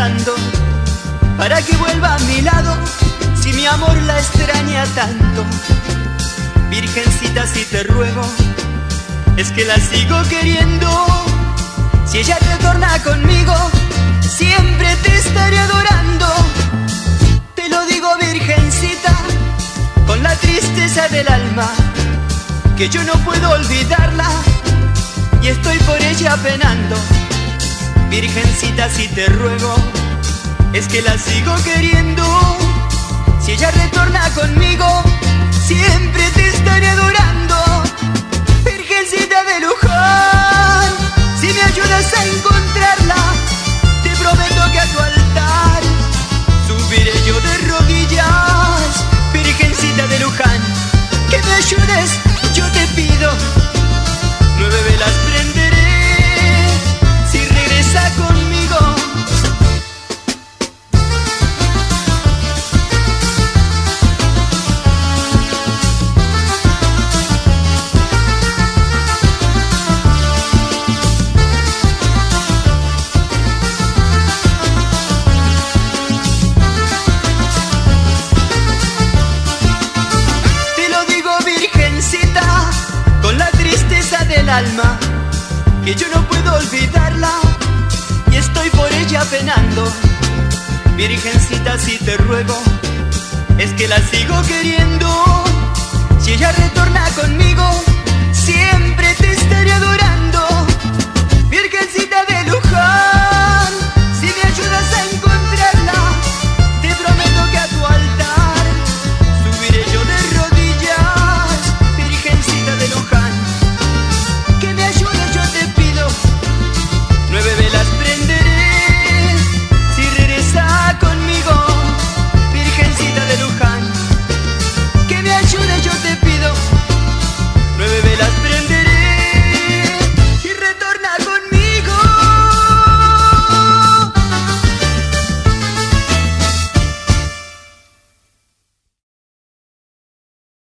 rezando para que vuelva a mi lado, si mi amor la extraña tanto. Virgencita, si te ruego, es que la sigo queriendo. Si ella retorna conmigo, siempre te estaré adorando. Te lo digo, virgencita, con la tristeza del alma, que yo no puedo olvidarla y estoy por ella penando. Virgencita, si te ruego, es que la sigo queriendo. Si ella retorna conmigo, siempre te estaré adorando. Virgencita de Luján, si me ayudas a encontrarla, te prometo que a tu altar subiré yo de rodillas. Virgencita de Luján, que me ayudes, yo te pido. 9 velas prenderé si regresa conmigo. Del alma, que yo no puedo olvidarla y estoy por ella penando. Virgencita, si te ruego, es que la sigo queriendo.